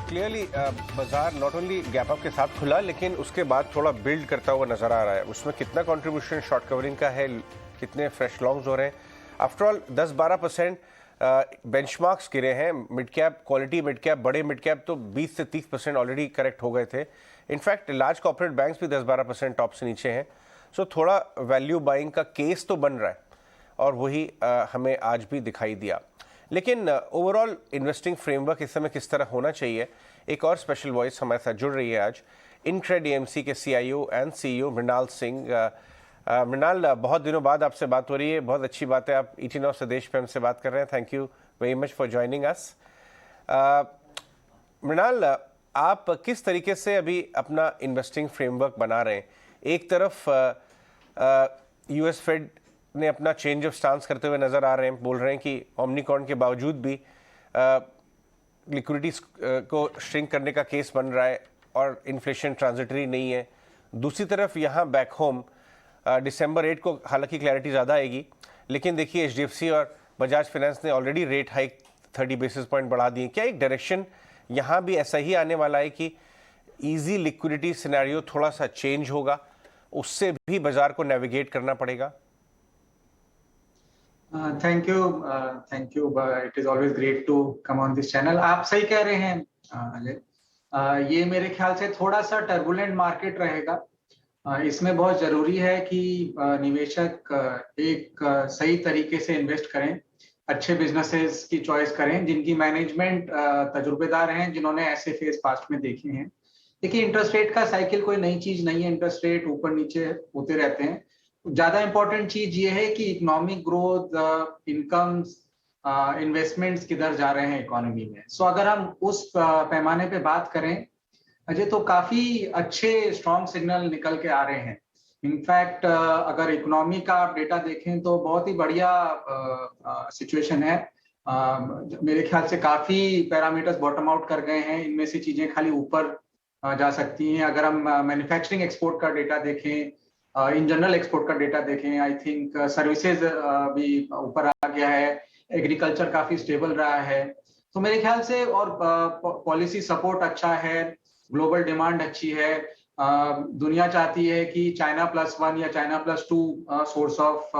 Clearly बाजार not only gap up के साथ खुला लेकिन उसके बाद थोड़ा बिल्ड करता हुआ नजर आ रहा है। उसमें कितना कंट्रीब्यूशन शॉर्ट कवरिंग का है, कितने फ्रेश लॉन्ग्स हो रहे हैं। आफ्टर ऑल 10-12% बेंचमार्क्स गिरे हैं। Mid cap, quality mid cap, बड़े मिड कैप तो 20 से 30% ऑलरेडी करेक्ट हो गए थे। इनफैक्ट लार्ज कॉर्पोरेट बैंक्स भी 10-12% टॉप से नीचे हैं। सो थोड़ा वैल्यू बाइंग का केस तो बन रहा है और वही हमें आज भी दिखाई दिया। लेकिन ओवरऑल इन्वेस्टिंग फ्रेमवर्क इस समय किस तरह होना चाहिए, एक और स्पेशल वॉइस हमारे साथ जुड़ रही है आज, इनक्रेड एएमसी के CIO and CEO Mrinal Singh. Mrinal, बहुत दिनों बाद आपसे बात हो रही है, बहुत अच्छी बात है। आप ET Now स्वदेश पे हमसे बात कर रहे हैं। Thank you very much for joining us. Mrinal, आप किस तरीके से अभी अपना इन्वेस्टिंग फ्रेमवर्क बना रहे हैं? एक तरफ US फेड ने अपना चेंज ऑफ स्टांस करते हुए नजर आ रहे हैं, बोल रहे हैं कि ओमनिकॉन के बावजूद भी लिक्विडिटी को श्रिंक करने का केस बन रहा है और इन्फ्लेशन ट्रांजिटरी नहीं है। दूसरी तरफ यहाँ बैक होम दिसंबर 8 को हालांकि क्लैरिटी ज़्यादा आएगी, लेकिन देखिए HDFC और बजाज फाइनेंस ने already rate hike 30 basis point बढ़ा दिए। क्या एक डायरेक्शन यहाँ भी ऐसा ही आने वाला है कि ईजी लिक्विडिटी सिनेरियो थोड़ा सा चेंज होगा, उससे भी बाजार को नेविगेट करना पड़ेगा? Thank you. It is always great to come on this channel. आप सही कह रहे हैं अजय। ये मेरे ख्याल से थोड़ा सा टर्बुलेंट मार्केट रहेगा। इसमें बहुत जरूरी है कि निवेशक एक सही तरीके से इन्वेस्ट करें, अच्छे बिजनेसेस की चॉइस करें जिनकी मैनेजमेंट तजुर्बेदार हैं, जिन्होंने ऐसे फेज पास्ट में देखे हैं। देखिए, इंटरेस्ट रेट का साइकिल कोई नई चीज नहीं है। इंटरेस्ट रेट ऊपर नीचे होते रहते हैं। ज्यादा इंपॉर्टेंट चीज ये है कि इकोनॉमिक ग्रोथ, इनकम्स, इन्वेस्टमेंट्स किधर जा रहे हैं इकोनॉमी में। सो अगर हम उस पैमाने पे बात करें अजय, तो काफी अच्छे स्ट्रॉन्ग सिग्नल निकल के आ रहे हैं। इनफैक्ट अगर इकोनॉमी का आप डेटा देखें तो बहुत ही बढ़िया सिचुएशन है। मेरे ख्याल से काफी पैरामीटर्स बॉटम आउट कर गए हैं। इनमें से चीजें खाली ऊपर जा सकती हैं। अगर हम मैन्युफैक्चरिंग एक्सपोर्ट का डेटा देखें, इन जनरल एक्सपोर्ट का डेटा देखें, आई थिंक सर्विसेज भी ऊपर आ गया है। एग्रीकल्चर काफी स्टेबल रहा है। तो मेरे ख्याल से और पॉलिसी सपोर्ट अच्छा है, ग्लोबल डिमांड अच्छी है। दुनिया चाहती है कि China +1 या China +2 सोर्स ऑफ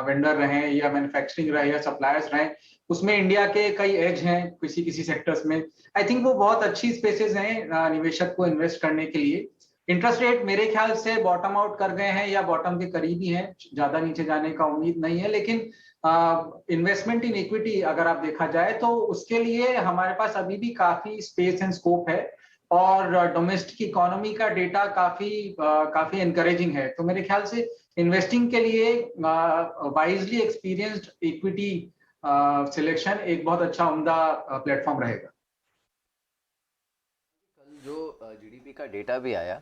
वेंडर रहें या मैन्युफैक्चरिंग रहे या सप्लायर्स रहें। उसमें इंडिया के कई एज हैं किसी किसी सेक्टर्स में। आई थिंक वो बहुत अच्छी स्पेसेस हैं निवेशक को इन्वेस्ट करने के लिए। इंटरेस्ट रेट मेरे ख्याल से बॉटम आउट कर गए हैं या बॉटम के करीब ही हैं। ज्यादा नीचे जाने का उम्मीद नहीं है। लेकिन इन्वेस्टमेंट इन इक्विटी अगर आप देखा जाए तो उसके लिए हमारे पास अभी भी काफी स्पेस एंड स्कोप है और डोमेस्टिक इकोनॉमी का डेटा काफी एनकरेजिंग है। तो मेरे ख्याल से इन्वेस्टिंग के लिए वाइजली एक्सपीरियंस्ड इक्विटी सिलेक्शन एक बहुत अच्छा उम्दा प्लेटफॉर्म रहेगा। कल जो GDP का डेटा भी आया,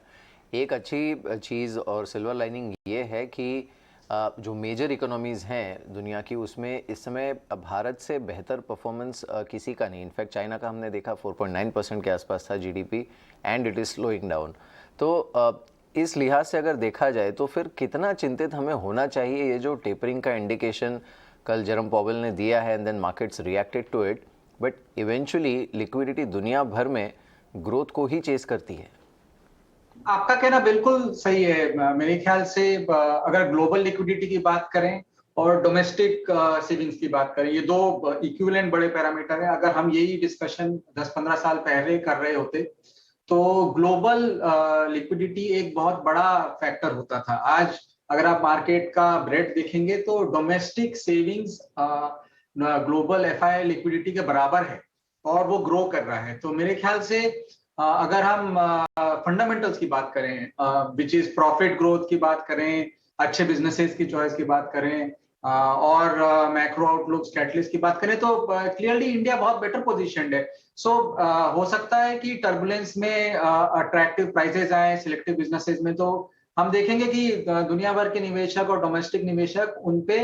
एक अच्छी चीज़ और सिल्वर लाइनिंग ये है कि जो मेजर इकोनॉमीज़ हैं दुनिया की, उसमें इस समय भारत से बेहतर परफॉर्मेंस किसी का नहीं। इनफैक्ट चाइना का हमने देखा 4.9% के आसपास था GDP and it is slowing down. तो इस लिहाज से अगर देखा जाए तो फिर कितना चिंतित हमें होना चाहिए? ये जो टेपरिंग का इंडिकेशन कल जेरोम पॉवेल ने दिया है and then markets reacted to it, but eventually liquidity दुनिया भर में ग्रोथ को ही चेस करती है। आपका कहना बिल्कुल सही है। मेरे ख्याल से अगर ग्लोबल लिक्विडिटी की बात करें और डोमेस्टिक सेविंग्स की बात करें, ये दो इक्विवेलेंट बड़े पैरामीटर हैं। अगर हम यही डिस्कशन 10-15 साल पहले कर रहे होते तो ग्लोबल लिक्विडिटी एक बहुत बड़ा फैक्टर होता था। आज अगर आप मार्केट का ब्रेड देखेंगे तो domestic savings global FI liquidity के बराबर है और वो ग्रो कर रहा है। तो मेरे ख्याल से अगर हम फंडामेंटल्स की बात करें, विच इज प्रॉफिट ग्रोथ की बात करें, अच्छे बिजनेसेस की चॉइस की बात करें और मैक्रो आउटलुक कैटलिस्ट की बात करें, तो क्लियरली इंडिया बहुत बेटर पोजीशनड है। सो हो सकता है कि टर्बुलेंस में अट्रैक्टिव प्राइसेस आए सिलेक्टिव बिजनेसेस में, तो हम देखेंगे कि दुनिया भर के निवेशक और डोमेस्टिक निवेशक उनपे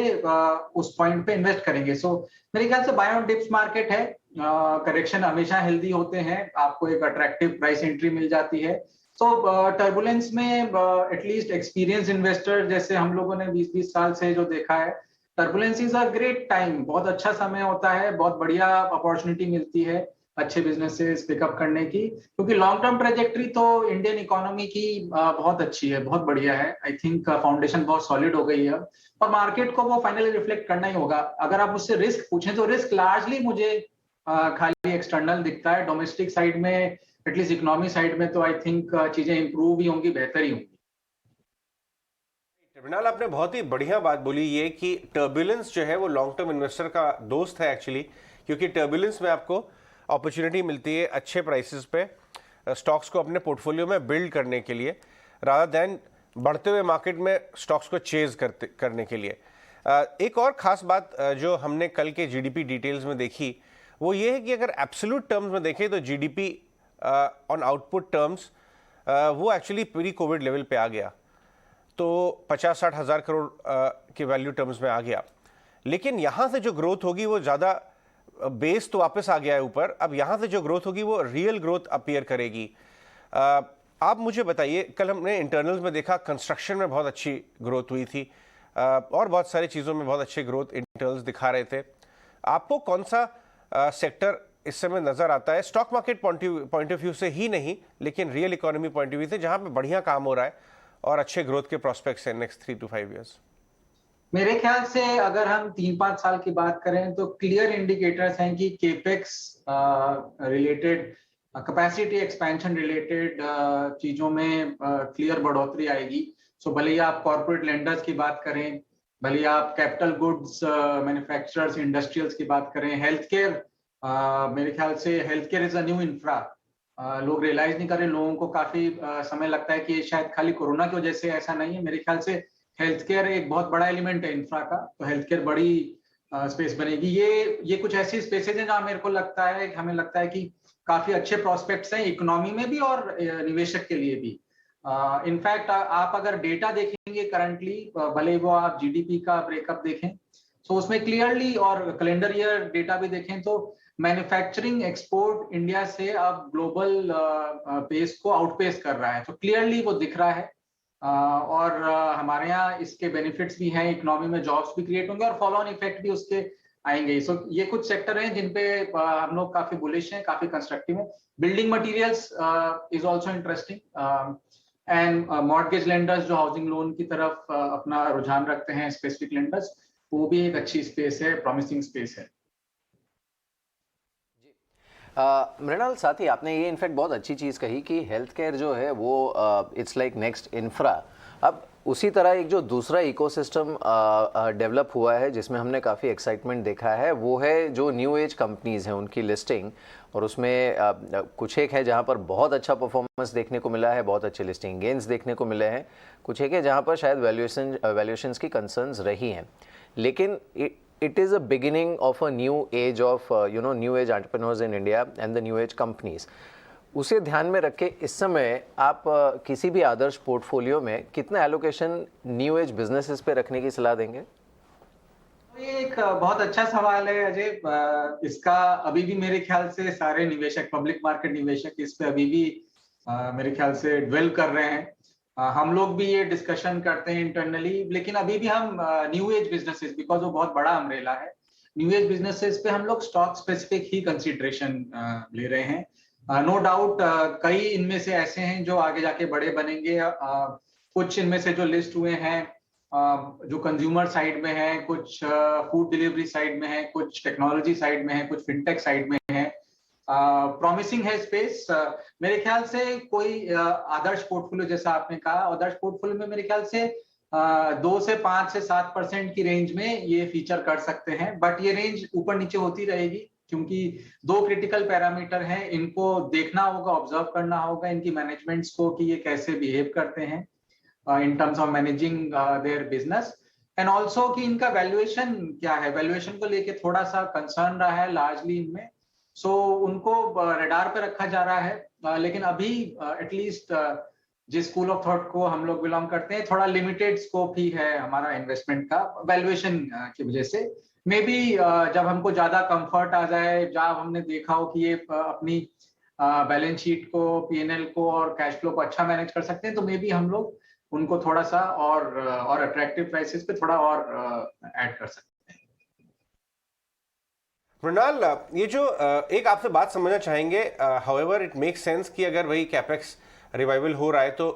उस पॉइंट पे इन्वेस्ट करेंगे। सो मेरे ख्याल से बाय ऑन डिप्स मार्केट है। करेक्शन हमेशा हेल्दी होते हैं, आपको एक अट्रैक्टिव प्राइस एंट्री मिल जाती है। तो टर्बुलेंस में एटलीस्ट एक्सपीरियंस इन्वेस्टर जैसे हम लोगों ने 20-20 साल से जो देखा है, turbulence is a great time, बहुत अच्छा समय होता है, बहुत बढ़िया अपॉर्चुनिटी मिलती है। अच्छे बिजनेसेस पिकअप करने की, क्योंकि लॉन्ग टर्म ट्रेजेक्टरी तो इंडियन इकोनॉमी की बहुत अच्छी है, बहुत बढ़िया है। आई थिंक फाउंडेशन बहुत सॉलिड हो गई है और मार्केट को वो फाइनली रिफ्लेक्ट करना ही होगा। अगर आप मुझसे रिस्क पूछें तो रिस्क लार्जली मुझे खाली एक्सटर्नल दिखता है। डोमेस्टिक साइड में, एटलीस्ट इकोनॉमी साइड में तो आई थिंक चीजें इंप्रूव ही होंगी, बेहतर ही होंगी। मृणाल, आपने बहुत ही बढ़िया बात बोली ये कि टर्बुलेंस जो है वो लॉन्ग टर्म इन्वेस्टर का दोस्त है एक्चुअली, क्योंकि टर्बुलेंस में आपको अपॉर्चुनिटी मिलती है अच्छे प्राइसेस पे स्टॉक्स को अपने पोर्टफोलियो में बिल्ड करने के लिए, रादर देन बढ़ते हुए मार्केट में स्टॉक्स को चेज करने के लिए। एक और ख़ास बात जो हमने कल के जीडीपी डिटेल्स में देखी वो ये है कि अगर एब्सोल्यूट टर्म्स में देखें तो जीडीपी ऑन आउटपुट टर्म्स वो एक्चुअली प्री कोविड लेवल पे आ गया, तो 50-60 हज़ार करोड़ के वैल्यू टर्म्स में आ गया। लेकिन यहाँ से जो ग्रोथ होगी वो ज़्यादा, बेस तो वापस आ गया है ऊपर, अब यहाँ से जो ग्रोथ होगी वो रियल ग्रोथ अपीयर करेगी। आप मुझे बताइए, कल हमने इंटरनल्स में देखा कंस्ट्रक्शन में बहुत अच्छी ग्रोथ हुई थी और बहुत सारी चीज़ों में बहुत अच्छे ग्रोथ इंटरनल्स दिखा रहे थे। आपको कौन सा सेक्टर इस समय नज़र आता है, stock market point of view से ही नहीं लेकिन real economy point of view से, जहाँ पे बढ़िया काम हो रहा है और अच्छे ग्रोथ के प्रोस्पेक्ट्स हैं नेक्स्ट 3 to 5 years? मेरे ख्याल से अगर हम 3-5 साल की बात करें तो क्लियर इंडिकेटर्स हैं कि capex related, capacity expansion related चीजों में क्लियर बढ़ोतरी आएगी। सो भले ही आप कॉर्पोरेट लेंडर्स की बात करें, भले ही आप कैपिटल गुड्स मैन्युफैक्चरर्स इंडस्ट्रियल्स की बात करें, हेल्थ केयर, मेरे ख्याल से health care is a new infra. लोग रियलाइज नहीं कर रहे, लोगों को काफी समय लगता है कि शायद खाली कोरोना की वजह से, ऐसा नहीं है। मेरे ख्याल से हेल्थ केयर एक बहुत बड़ा एलिमेंट है इंफ्रा का, तो हेल्थ केयर बड़ी स्पेस बनेगी। ये कुछ ऐसी स्पेसेस हैं जहाँ मेरे को लगता है, हमें लगता है कि काफी अच्छे प्रोस्पेक्ट्स हैं इकोनॉमी में भी और निवेशक के लिए भी। इनफैक्ट आप अगर डेटा देखेंगे करंटली, भले वो आप जीडीपी का ब्रेकअप देखें तो उसमें क्लियरली, और कैलेंडर ईयर डेटा भी देखें तो मैन्युफैक्चरिंग एक्सपोर्ट इंडिया से अब ग्लोबल पेस को आउटपेस कर रहा है, तो क्लियरली वो दिख रहा है। और हमारे यहाँ इसके बेनिफिट्स भी हैं, इकोनॉमी में जॉब्स भी क्रिएट होंगे और फॉलो ऑन इफेक्ट भी उसके आएंगे। सो ये कुछ सेक्टर हैं जिन पे हम लोग काफी बुलिश हैं, काफी कंस्ट्रक्टिव हैं। Building materials is also interesting, and mortgage lenders जो हाउसिंग लोन की तरफ अपना रुझान रखते हैं, स्पेसिफिक लेंडर्स, वो भी एक अच्छी स्पेस है, प्रॉमिसिंग स्पेस है। मृणाल, साथ ही आपने ये इनफैक्ट बहुत अच्छी चीज़ कही कि हेल्थ केयर जो है वो इट्स लाइक नेक्स्ट इंफ्रा। अब उसी तरह एक जो दूसरा इकोसिस्टम डेवलप हुआ है जिसमें हमने काफ़ी एक्साइटमेंट देखा है, वो है जो न्यू एज कंपनीज़ हैं उनकी लिस्टिंग, और उसमें कुछ एक है जहाँ पर बहुत अच्छा परफॉर्मेंस देखने को मिला है, बहुत अच्छे लिस्टिंग गेंस देखने को मिले हैं, कुछ एक है जहाँ पर शायद वैल्यूएशंस की कंसर्न्स रही हैं। लेकिन it is a beginning of a new age of new age entrepreneurs in India and the new age companies. उसे ध्यान में रख के इस समय आप किसी भी आदर्श पोर्टफोलियो में कितना एलोकेशन न्यू एज बिजनेसेस पे रखने की सलाह देंगे? ये एक बहुत अच्छा सवाल है अजय। इसका अभी भी मेरे ख्याल से सारे निवेशक, पब्लिक मार्केट निवेशक इस पे अभी भी मेरे ख्याल से ड्वेल कर रहे हैं। हम लोग भी ये डिस्कशन करते हैं इंटरनली, लेकिन अभी भी हम न्यू एज बिजनेसेस, बिकॉज वो बहुत बड़ा अम्ब्रेला है, न्यू एज बिजनेसेस पे हम लोग स्टॉक स्पेसिफिक ही कंसीडरेशन ले रहे हैं। नो डाउट कई इनमें से ऐसे हैं जो आगे जाके बड़े बनेंगे। कुछ इनमें से जो लिस्ट हुए हैं जो कंज्यूमर साइड में है, कुछ फूड डिलीवरी साइड में है, कुछ टेक्नोलॉजी साइड में है, कुछ फिनटेक साइड में है। प्रॉमिसिंग है स्पेस। मेरे ख्याल से कोई आदर्श पोर्टफोलियो, जैसा आपने कहा, आदर्श पोर्टफोलियो में मेरे ख्याल से 2 से 5 से 7% की रेंज में ये फीचर कर सकते हैं, बट ये रेंज ऊपर नीचे होती रहेगी क्योंकि 2 क्रिटिकल पैरामीटर हैं, इनको देखना होगा, ऑब्जर्व करना होगा इनकी मैनेजमेंट्स को कि ये कैसे बिहेव करते हैं in terms of managing their business, and also कि इनका वैल्यूएशन क्या है। वैल्यूएशन को लेके थोड़ा सा कंसर्न रहा है लार्जली इनमें, सो उनको रडार पे रखा जा रहा है। लेकिन अभी एटलीस्ट जिस स्कूल ऑफ थॉट को हम लोग बिलोंग करते हैं, थोड़ा लिमिटेड स्कोप ही है हमारा इन्वेस्टमेंट का वैल्यूएशन की वजह से। मे बी जब हमको ज्यादा कंफर्ट आ जाए, जब हमने देखा हो कि ये अपनी बैलेंस शीट को, पीएनएल को और कैश फ्लो को अच्छा मैनेज कर सकते हैं, तो मे बी हम लोग उनको थोड़ा सा और अट्रैक्टिव प्राइसेस पे थोड़ा और ऐड कर सकते हैं। मृणाल, ये जो एक आपसे बात समझना चाहेंगे, हाउएवर इट मेक सेंस कि अगर वही कैपेक्स रिवाइवल हो रहा है तो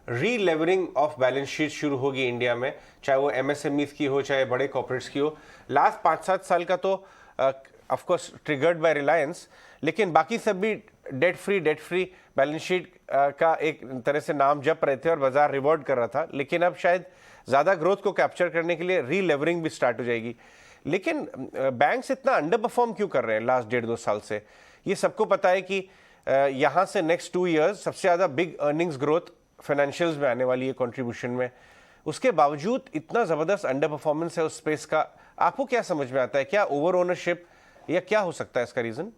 रीलेवरिंग ऑफ बैलेंस शीट शुरू होगी इंडिया में, चाहे वो एमएसएमईज की हो चाहे बड़े कॉर्पोरेट्स की हो। लास्ट 5-7 साल का तो of course triggered by Reliance, लेकिन बाकी सब भी डेट फ्री बैलेंस शीट का एक तरह से नाम जप रहे थे और बाजार रिवॉर्ड कर रहा था। लेकिन अब शायद ज़्यादा ग्रोथ को कैप्चर करने के लिए रीलेवरिंग भी स्टार्ट हो जाएगी। लेकिन बैंक्स इतना अंडर परफॉर्म क्यों कर रहे हैं लास्ट 1.5-2 साल से? ये सबको पता है कि यहाँ से नेक्स्ट 2 इयर्स सबसे ज़्यादा बिग अर्निंग्स ग्रोथ फाइनेंशियल्स में आने वाली है, कंट्रीब्यूशन में। उसके बावजूद इतना ज़बरदस्त अंडर परफॉर्मेंस है उस स्पेस का। आपको क्या समझ में आता है, क्या ओवर ओनरशिप या क्या हो सकता है इसका रीज़न?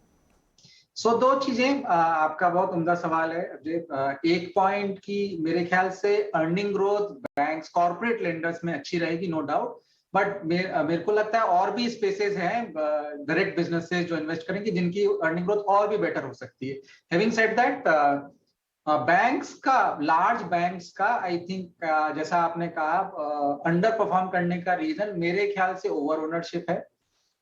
दो चीजें, आपका बहुत उम्दा सवाल है अजय। एक पॉइंट की मेरे ख्याल से earning growth banks corporate lenders में अच्छी रहेगी, नो डाउट, बट मेरे को लगता है और भी स्पेसेस हैं डायरेक्ट बिजनेसेस जो इन्वेस्ट करेंगे जिनकी अर्निंग ग्रोथ और भी बेटर हो सकती है। हैविंग सेड दैट, बैंक्स का, लार्ज बैंक्स का आई थिंक जैसा आपने कहा अंडर परफॉर्म करने का रीजन मेरे ख्याल से ओवर ओनरशिप है।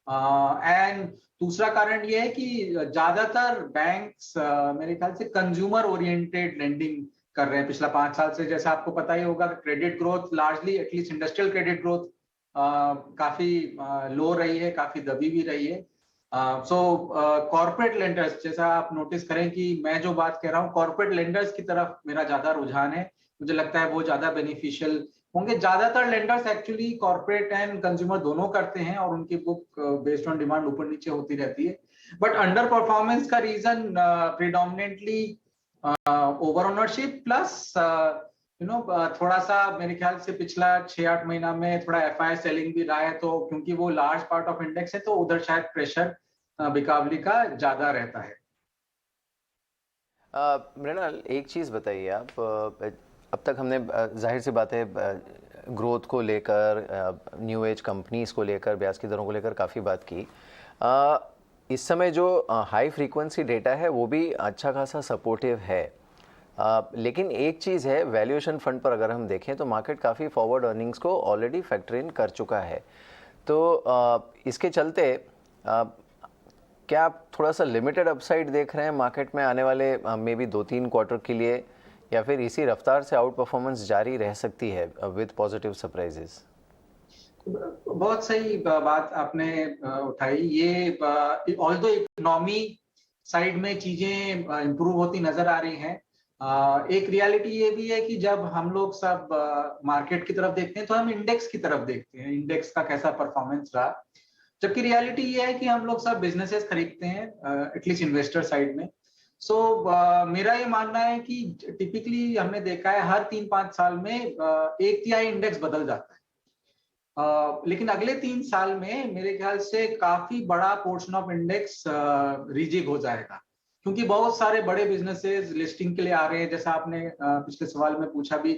एंड दूसरा कारण ये है कि ज्यादातर बैंक्स मेरे ख्याल से कंज्यूमर ओरिएंटेड लेंडिंग कर रहे हैं पिछला 5 साल से। जैसा आपको पता ही होगा, credit growth largely, at least industrial credit growth काफी लो रही है, काफी दबी भी रही है। कॉर्पोरेट लेंडर्स, जैसा आप नोटिस करें कि मैं जो बात कह रहा हूँ कॉर्पोरेट लेंडर्स की तरफ मेरा ज्यादा रुझान है। मुझे लगता है वो ज्यादा बेनिफिशियल होंगे। ज्यादातर lenders actually corporate and consumer दोनों करते हैं और उनकी बुक बेस्ड ऑन डिमांड ऊपर नीचे होती रहती है। बट अंडर परफॉर्मेंस का reason predominantly over ownership plus थोड़ा सा मेरे ख्याल से पिछला 6-8 महीना में थोड़ा एफआई सेलिंग भी रहा है, तो क्योंकि वो लार्ज पार्ट ऑफ इंडेक्स है तो उधर शायद प्रेशर बिकावली का ज्यादा रहता है। मृणाल, एक चीज़ बताइए आप, अब तक हमने जाहिर सी बात है ग्रोथ को लेकर, न्यू एज कंपनीज को लेकर, ब्याज की दरों को लेकर काफ़ी बात की। इस समय जो हाई फ्रीक्वेंसी डेटा है वो भी अच्छा खासा सपोर्टिव है, लेकिन एक चीज़ है, वैल्यूएशन फ्रंट पर अगर हम देखें तो मार्केट काफ़ी फॉरवर्ड अर्निंग्स को ऑलरेडी फैक्टर इन कर चुका है। तो इसके चलते क्या आप थोड़ा सा लिमिटेड अपसाइड देख रहे हैं मार्केट में आने वाले मे बी 2-3 क्वार्टर के लिए, या फिर इसी रफ्तार से आउट परफॉर्मेंस जारी रह सकती है विद पॉजिटिव सरप्राइजेस? बहुत सही बात आपने उठाई। ये ऑल्दो इकोनॉमी साइड में चीजें इंप्रूव होती नजर आ रही हैं, एक रियलिटी ये भी है कि जब हम लोग सब मार्केट की तरफ देखते हैं तो हम इंडेक्स की तरफ देखते हैं, इंडेक्स का कैसा परफॉर्मेंस रहा। जबकि रियलिटी ये है कि हम लोग सब बिजनेसेस खरीदते हैं, एटलीस्ट इन्वेस्टर साइड में। मेरा ये मानना है कि टिपिकली हमने देखा है हर 3-5 साल में 1/3 इंडेक्स बदल जाता है। लेकिन अगले 3 साल में मेरे ख्याल से काफी बड़ा पोर्शन ऑफ इंडेक्स रिजिग हो जाएगा, क्योंकि बहुत सारे बड़े बिजनेसेस लिस्टिंग के लिए आ रहे हैं। जैसा आपने पिछले सवाल में पूछा भी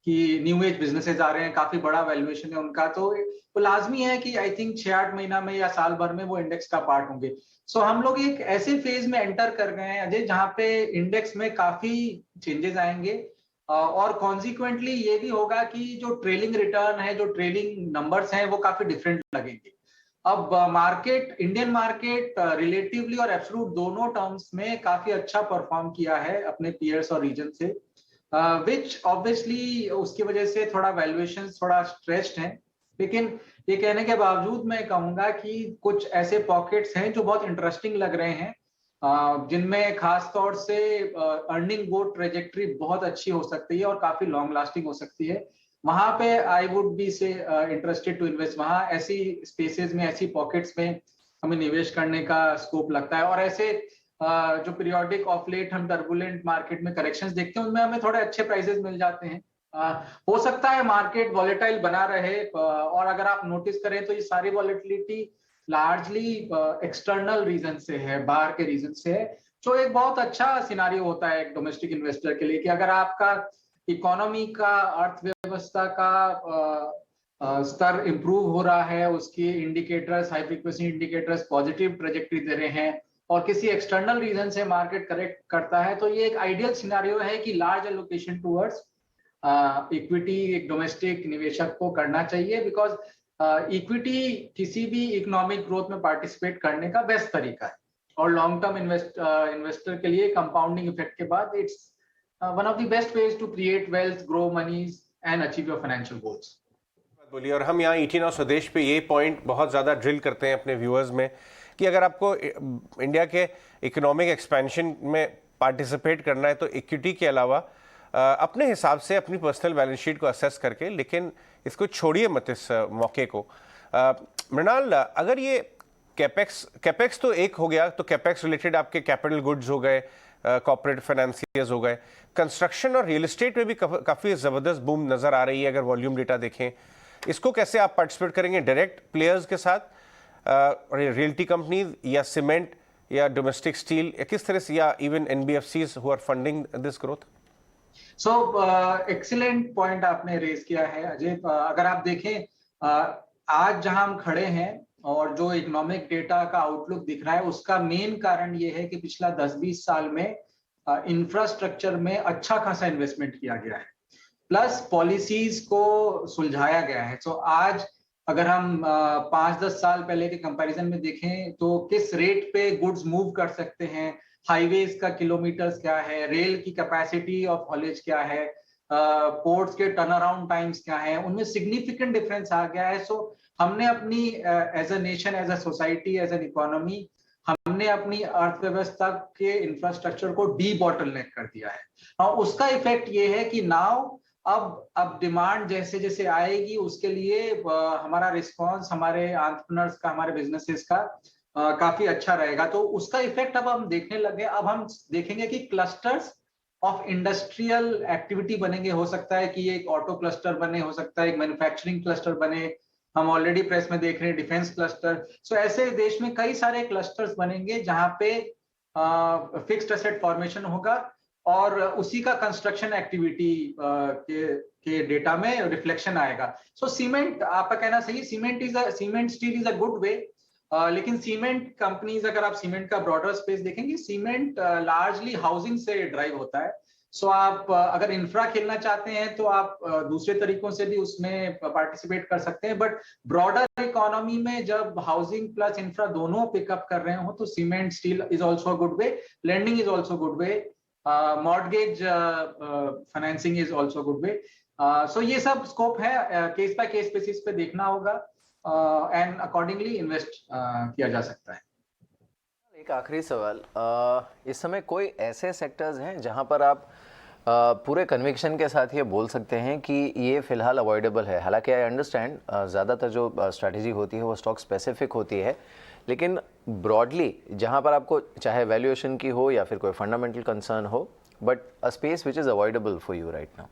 कि न्यू एज बिजनेसेस आ रहे हैं, काफी बड़ा वैल्यूएशन है उनका, तो वो लाजमी है कि आई थिंक 6-8 महीना में या साल भर में वो इंडेक्स का पार्ट होंगे। हम लोग एक ऐसे फेज में एंटर कर गए हैं अजय जहां पे इंडेक्स में काफी चेंजेस आएंगे, और कॉन्सिक्वेंटली ये भी होगा कि जो ट्रेलिंग रिटर्न है, जो ट्रेलिंग नंबर्स हैं, वो काफी डिफरेंट लगेंगे। अब मार्केट, इंडियन मार्केट रिलेटिवली और एब्सोल्यूट दोनों टर्म्स में काफी अच्छा परफॉर्म किया है अपने पीयर्स और रीजन से, विच ऑब्वियसली उसकी वजह से थोड़ा वैल्यूएशन थोड़ा स्ट्रेच्ड है। लेकिन ये कहने के बावजूद मैं कहूंगा कि कुछ ऐसे पॉकेट्स हैं जो बहुत इंटरेस्टिंग लग रहे हैं, जिनमें खास तौर से अर्निंग ग्रोथ ट्रेजेक्ट्री बहुत अच्छी हो सकती है और काफी लॉन्ग लास्टिंग हो सकती है। वहां पे आई वुड बी से इंटरेस्टेड टू इन्वेस्ट। वहां ऐसी स्पेसेस में, ऐसी पॉकेट्स में हमें निवेश करने का स्कोप लगता है। और ऐसे जो पीरियोडिक ऑफ लेट हम टर्बुलेंट मार्केट में करेक्शंस देखते हैं, उनमें हमें थोड़े अच्छे प्राइसेस मिल जाते हैं। हो सकता है मार्केट वॉलेटाइल बना रहे, और अगर आप नोटिस करें तो ये सारी वॉलेटिलिटी लार्जली एक्सटर्नल रीजन से है, बाहर के रीजन से है, जो एक बहुत अच्छा सिनारियो होता है एक डोमेस्टिक इन्वेस्टर के लिए कि अगर आपका इकोनॉमी का, अर्थव्यवस्था का स्तर इंप्रूव हो रहा है, उसकी indicators, high frequency indicators positive trajectory दे रहे हैं, और किसी एक्सटर्नल रीजन से मार्केट करेक्ट करता है, तो ये एक आइडियल सिनारियो है कि लार्ज एलोकेशन टुवर्ड्स इक्विटी एक डोमेस्टिक निवेशक को करना चाहिए। बिकॉज इक्विटी किसी भी इकोनॉमिक ग्रोथ में पार्टिसिपेट करने का बेस्ट तरीका है, और लॉन्ग टर्म इन्वेस्टर के लिए कंपाउंडिंग इफेक्ट के बाद it's one of the best ways to create wealth, grow moneys and achieve your financial goals. बोलिए। और हम यहाँ 18 और स्वदेश पे ये पॉइंट बहुत ज़्यादा ड्रिल करते हैं अपने व्यूअर्स में कि अगर आपको इंडिया के इकोनॉमिक एक्सपेंशन में पार्टिसिपेट करना है तो इक्विटी के अलावा अपने हिसाब से अपनी पर्सनल बैलेंस शीट को असेस करके, लेकिन इसको छोड़िए मत इस मौके को। मृणाल, अगर ये कैपेक्स तो एक हो गया, तो कैपेक्स रिलेटेड आपके कैपिटल गुड्स हो गए, कॉर्पोरेट फाइनेंसियर्स हो गए, कंस्ट्रक्शन और रियल एस्टेट में भी काफ़ी ज़बरदस्त बूम नज़र आ रही है अगर वॉल्यूम डेटा देखें। इसको कैसे आप पार्टिसिपेट करेंगे? डायरेक्ट प्लेयर्स के साथ, रियल्टी कंपनीज या सीमेंट या डोमेस्टिक स्टील, या किस तरह से, या even NBFCs who are funding this growth? So excellent point आपने रेज किया है अजय। अगर आप देखें आज जहां हम खड़े हैं और जो इकोनॉमिक डेटा का आउटलुक दिख रहा है, उसका मेन कारण ये है कि पिछला 10-20 साल में इंफ्रास्ट्रक्चर में अच्छा खासा इन्वेस्टमेंट किया गया है, प्लस पॉलिसीज को सुलझाया गया है। सो आज अगर हम 5-10 साल पहले के कंपैरिजन में देखें तो किस रेट पे गुड्स मूव कर सकते हैं, हाईवेज का किलोमीटर्स क्या है, रेल की कैपेसिटी ऑफ हॉलेज क्या है, पोर्ट्स के टर्न अराउंड टाइम्स क्या है, उनमें सिग्निफिकेंट डिफरेंस आ गया है। सो हमने अपनी as a nation, as a society, as an economy, हमने अपनी अर्थव्यवस्था के इंफ्रास्ट्रक्चर को डी बॉटलनेक कर दिया है। और उसका इफेक्ट ये है कि नाउ अब डिमांड जैसे जैसे आएगी उसके लिए हमारा रिस्पॉन्स, हमारे एंटरप्रेन्योर्स का, हमारे बिजनेसेस का काफी अच्छा रहेगा। तो उसका इफेक्ट अब हम देखने लगे। अब हम देखेंगे कि क्लस्टर्स ऑफ इंडस्ट्रियल एक्टिविटी बनेंगे। हो सकता है कि एक ऑटो क्लस्टर बने, हो सकता है एक मैन्युफैक्चरिंग क्लस्टर बने, हम ऑलरेडी प्रेस में देख रहे हैं डिफेंस क्लस्टर। सो ऐसे देश में कई सारे क्लस्टर्स बनेंगे जहां पे फिक्स्ड एसेट फॉर्मेशन होगा और उसी का कंस्ट्रक्शन एक्टिविटी के डेटा में रिफ्लेक्शन आएगा। सो सीमेंट, आपका कहना सही, cement steel is a good way. लेकिन सीमेंट कंपनीज, अगर आप सीमेंट का ब्रॉडर स्पेस देखेंगे, सीमेंट लार्जली हाउसिंग से ड्राइव होता है। सो आप अगर इंफ्रा खेलना चाहते हैं तो आप दूसरे तरीकों से भी उसमें पार्टिसिपेट कर सकते हैं, बट ब्रॉडर इकोनॉमी में जब हाउसिंग प्लस इंफ्रा दोनों पिकअप कर रहे हो तो cement steel is also good way, lending is also good way, mortgage financing is also good way. So ये सब स्कोप है, केस बाय केस बेसिस पे देखना होगा एंड अकॉर्डिंगली इन्वेस्ट किया जा सकता है। एक आखिरी सवाल, इस समय कोई ऐसे सेक्टर्स हैं जहां पर आप पूरे कन्विक्शन के साथ ये बोल सकते हैं कि ये फिलहाल अवॉइडेबल है? हालांकि आई अंडरस्टैंड ज़्यादातर जो स्ट्रैटेजी होती है वो स्टॉक स्पेसिफिक होती है, लेकिन ब्रॉडली जहां पर आपको चाहे वैल्यूएशन की हो या फिर कोई फंडामेंटल कंसर्न हो, but a space which is avoidable for you right now.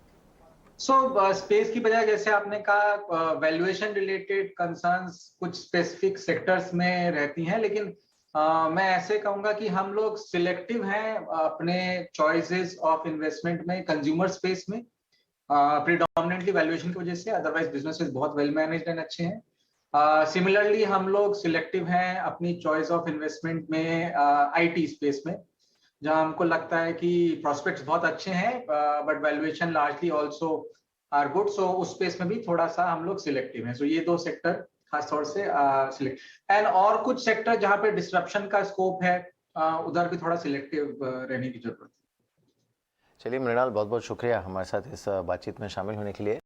So space की बजाय, जैसे आपने कहा, वैल्यूएशन रिलेटेड कंसर्न्स कुछ स्पेसिफिक सेक्टर्स में रहती हैं, लेकिन मैं ऐसे कहूंगा कि हम लोग सिलेक्टिव हैं अपने चॉइसेस ऑफ इन्वेस्टमेंट में, कंज्यूमर स्पेस में, प्रीडोमिनेंटली वैल्यूएशन की वजह से। अदरवाइज बिजनेसेस बहुत वेल मैनेज्ड एंड अच्छे हैं। सिमिलरली हम लोग सिलेक्टिव हैं अपनी चॉइस ऑफ इन्वेस्टमेंट में आईटी स्पेस में, जहां हमको लगता है कि प्रोस्पेक्ट्स बहुत अच्छे हैं but valuation largely also are good. So उस स्पेस में भी थोड़ा सा हम लोग सिलेक्टिव हैं। सो ये दो सेक्टर खास तौर से सिलेक्ट, एंड और कुछ सेक्टर जहां पे डिस्रप्शन का स्कोप है उधर भी थोड़ा सिलेक्टिव रहने की जरूरत है। चलिए मृणाल, बहुत बहुत शुक्रिया हमारे साथ इस बातचीत में शामिल होने के लिए।